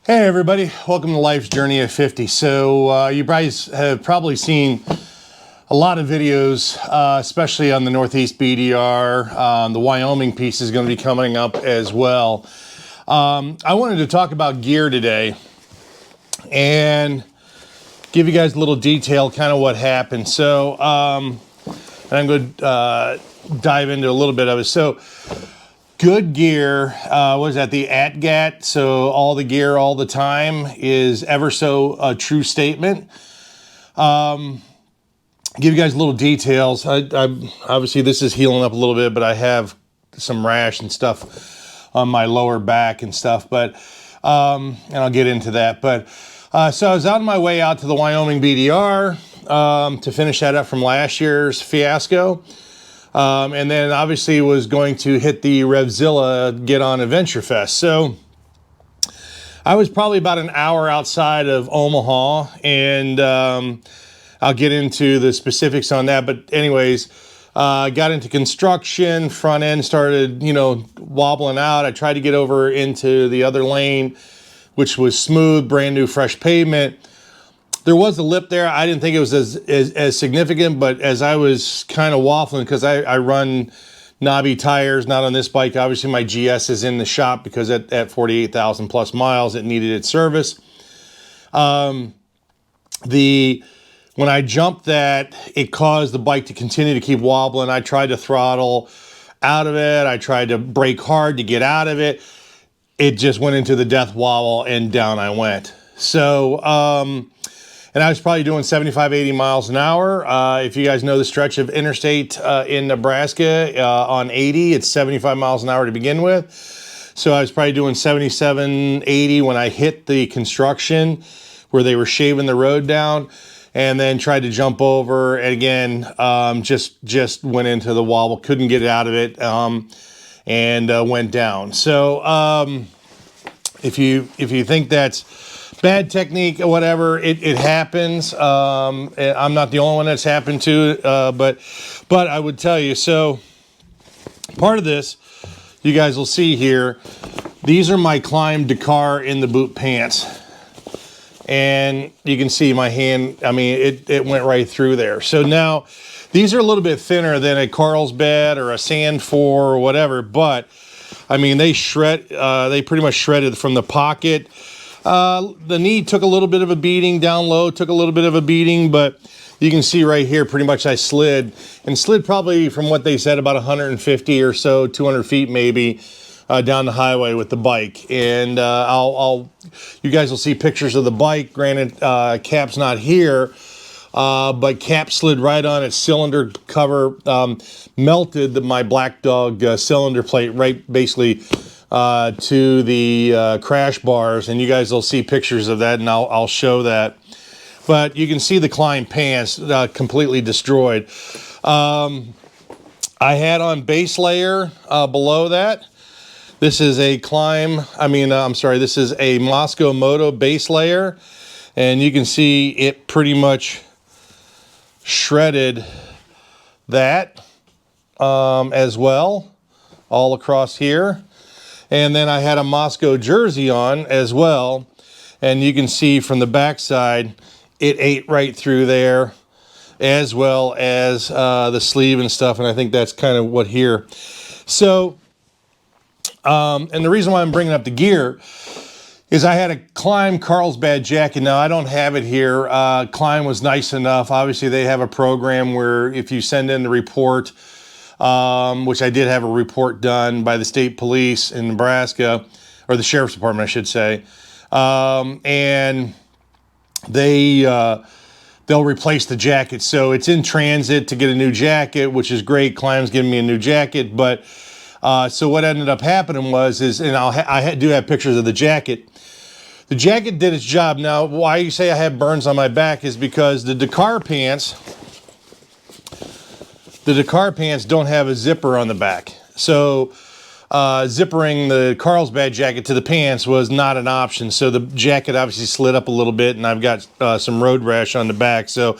Hey everybody, welcome to Life's Journey of 50. So you guys have probably seen a lot of videos, especially on the Northeast BDR. The Wyoming piece is going to be coming up as well. I wanted to talk about gear today and give you guys a little detail, kind of what happened. So and I'm going to dive into a little bit of it. So good gear, what is that, the ATGATT, so all the gear all the time, is ever so a true statement. Give you guys a little details. I obviously this is healing up a little bit, but I have some rash and stuff on my lower back and stuff, but and I'll get into that. But so I was on my way out to the Wyoming BDR to finish that up from last year's fiasco. And then obviously was going to hit the Revzilla Get On Adventure Fest. So I was probably about an hour outside of Omaha, and I'll get into the specifics on that. But anyways, got into construction, front end started, wobbling out. I tried to get over into the other lane, which was smooth, brand new, fresh pavement. There was a lip there. I didn't think it was as significant, but as I was kind of waffling, because I run knobby tires, not on this bike. Obviously, my GS is in the shop because at 48,000 plus miles, it needed its service. When I jumped that, it caused the bike to continue to keep wobbling. I tried to throttle out of it. I tried to brake hard to get out of it. It just went into the death wobble, and down I went. So, and I was probably doing 75, 80 miles an hour. If you guys know the stretch of interstate in Nebraska on 80, it's 75 miles an hour to begin with. So I was probably doing 77, 80 when I hit the construction where they were shaving the road down, and then tried to jump over. And again, just went into the wobble, couldn't get out of it, and went down. So if you think that's bad technique or whatever, it happens. I'm not the only one that's happened to, but I would tell you, so part of this, you guys will see here, these are my Climb Dakar in the boot pants. And you can see my hand, I mean, it went right through there. So now, these are a little bit thinner than a Carlsbad or a Sand 4 or whatever, but I mean, they pretty much shredded from the pocket. The knee took a little bit of a beating, down low took a little bit of a beating, but you can see right here, pretty much I slid probably from what they said about 150 or so, 200 feet maybe, down the highway with the bike. And you guys will see pictures of the bike. Granted, Cap's not here, but Cap slid right on its cylinder cover, melted my Black Dog cylinder plate right basically to the crash bars, and you guys will see pictures of that, and I'll show that. But you can see the Climb pants completely destroyed. I had on base layer below that. This is a this is a Moscow Moto base layer, and you can see it pretty much shredded that as well, all across here. And then I had a Moscow jersey on as well, and you can see from the backside, it ate right through there, as well as the sleeve and stuff, and I think that's kind of what here. So, and the reason why I'm bringing up the gear is I had a Climb Carlsbad jacket. Now, I don't have it here. Climb was nice enough. Obviously, they have a program where if you send in the report, which I did have a report done by the state police in Nebraska, or the sheriff's department, I should say, and they'll replace the jacket. So it's in transit to get a new jacket, which is great. Climb's giving me a new jacket, but so what ended up happening and I do have pictures of the jacket. The jacket did its job. Now, why you say I have burns on my back is because the Dakar pants don't have a zipper on the back. So zippering the Carlsbad jacket to the pants was not an option. So the jacket obviously slid up a little bit, and I've got some road rash on the back. So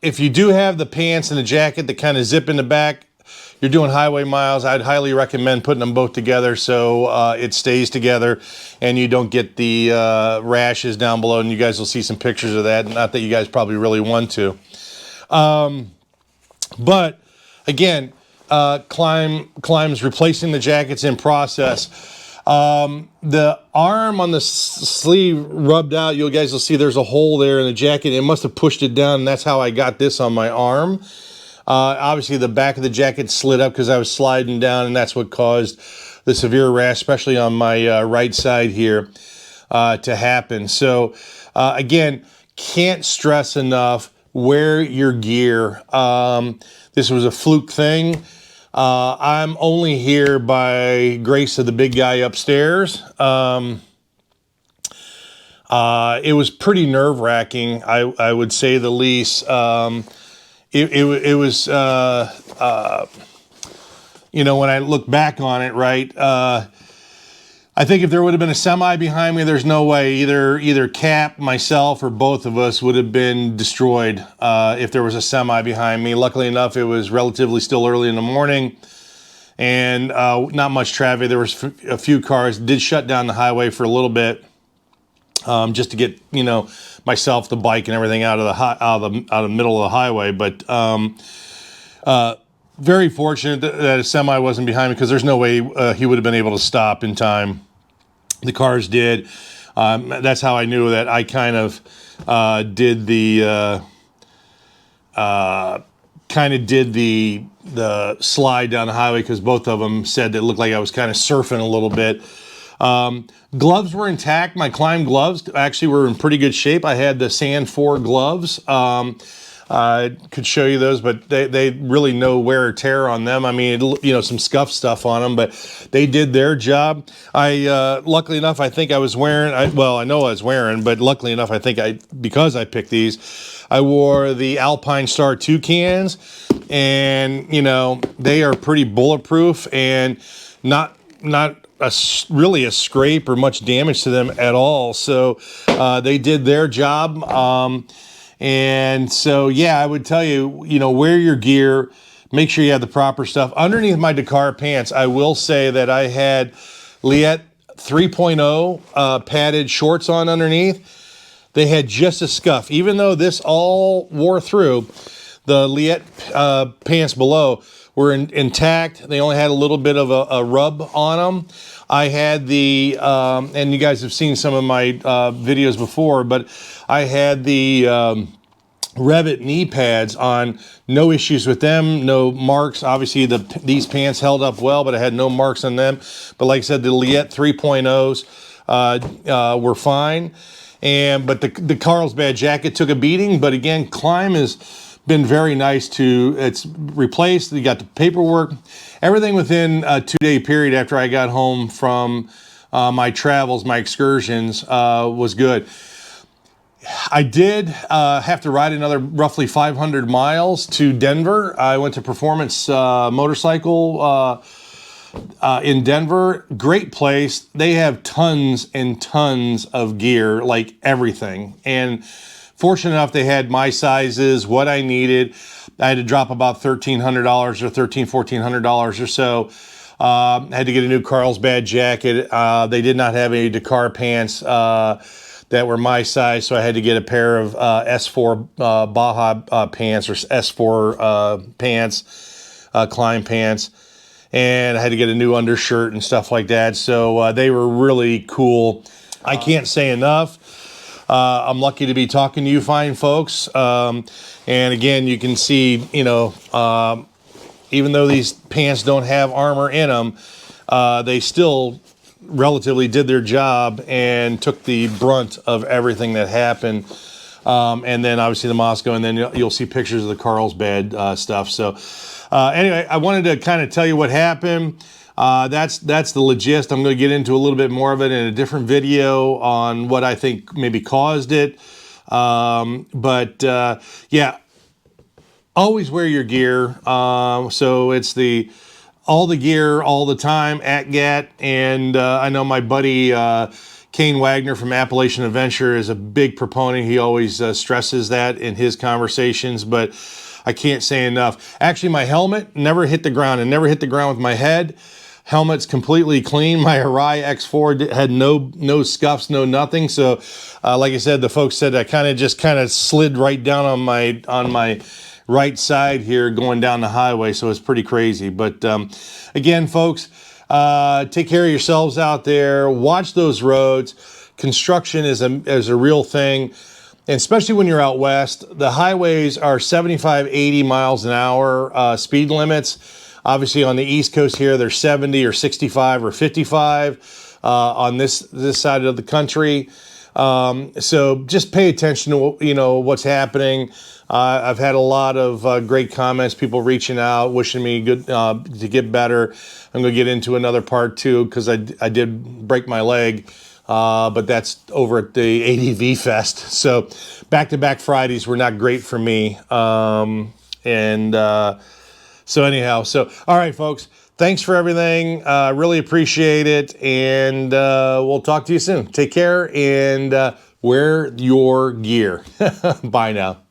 if you do have the pants and the jacket that kind of zip in the back, you're doing highway miles, I'd highly recommend putting them both together so it stays together and you don't get the rashes down below. And you guys will see some pictures of that. Not that you guys probably really want to. But again, Climb's replacing the jackets in process. The arm on the sleeve rubbed out. You guys will see there's a hole there in the jacket. It must have pushed it down, and that's how I got this on my arm. Obviously, the back of the jacket slid up because I was sliding down, and that's what caused the severe rash, especially on my right side here, to happen. So, again, can't stress enough, wear your gear. This was a fluke thing. I'm only here by grace of the big guy upstairs. It was pretty nerve-wracking, I would say the least. It was, you know, when I look back on it, right, I think if there would have been a semi behind me, there's no way either Cap, myself, or both of us would have been destroyed if there was a semi behind me. Luckily enough, it was relatively still early in the morning and not much traffic. There was a few cars. Did shut down the highway for a little bit just to get, you know, myself, the bike, and everything out of the middle of the highway. But very fortunate that a semi wasn't behind me because there's no way he would have been able to stop in time. The cars did. That's how I knew that I kind of did the slide down the highway because both of them said that it looked like I was kind of surfing a little bit. Gloves were intact. My Climb gloves actually were in pretty good shape. I had the Sand 4 gloves. I could show you those, but they really no wear or tear on them. I mean, you know, some scuff stuff on them, but they did their job. Luckily enough, I think I was wearing, I know I was wearing, but luckily enough, I think because I picked these, I wore the Alpine Star Toucans, and, you know, they are pretty bulletproof and not really a scrape or much damage to them at all. So they did their job. And so, yeah, I would tell you, you know, wear your gear, make sure you have the proper stuff. Underneath my Dakar pants, I will say that I had Liette 3.0 padded shorts on underneath. They had just a scuff. Even though this all wore through, the Liette pants below were intact. They only had a little bit of a rub on them. I had the, and you guys have seen some of my videos before, but I had the Revit knee pads on, no issues with them, no marks. Obviously, these pants held up well, but I had no marks on them. But like I said, the Liette 3.0s were fine. But the Carlsbad jacket took a beating. But again, Climb has been very nice it's replaced. You got the paperwork, everything within a 2-day period after I got home from my travels, my excursions, was good. I did have to ride another roughly 500 miles to Denver. I went to Performance Motorcycle in Denver. Great place. They have tons and tons of gear, like everything. And fortunate enough, they had my sizes, what I needed. I had to drop about $1,300 or $1,400 or so. I had to get a new Carlsbad jacket. They did not have any Dakar pants that were my size, so I had to get a pair of S4 Baja pants or S4 pants, Climb pants, and I had to get a new undershirt and stuff like that. So they were really cool. I can't say enough. I'm lucky to be talking to you fine folks. And again, you can see, you know, even though these pants don't have armor in them, they still relatively did their job and took the brunt of everything that happened. And then obviously the Moscow, and then you'll see pictures of the Carlsbad stuff. So anyway, I wanted to kind of tell you what happened. That's the gist. I'm going to get into a little bit more of it in a different video on what I think maybe caused it. Yeah, always wear your gear. So it's all the gear all the time, ATGATT, and I know my buddy Kane Wagner from Appalachian Adventure is a big proponent. He always stresses that in his conversations, but I can't say enough. Actually, my helmet never hit the ground, and never hit the ground with my head. Helmet's completely clean. My Arai X4 had no scuffs, no nothing. So, like I said, the folks said I kind of slid right down on my right side here going down the highway. So it's pretty crazy. But again, folks, take care of yourselves out there. Watch those roads. Construction is a real thing. And especially when you're out west, the highways are 75, 80 miles an hour speed limits. Obviously, on the East Coast here, they're 70 or 65 or 55 on this side of the country. So just pay attention to what's happening. I've had a lot of great comments, people reaching out, wishing me good to get better. I'm going to get into another part too because I did break my leg, but that's over at the ADV Fest. So back-to-back Fridays were not great for me, So anyhow, all right, folks, thanks for everything. Really appreciate it. And we'll talk to you soon. Take care and wear your gear. Bye now.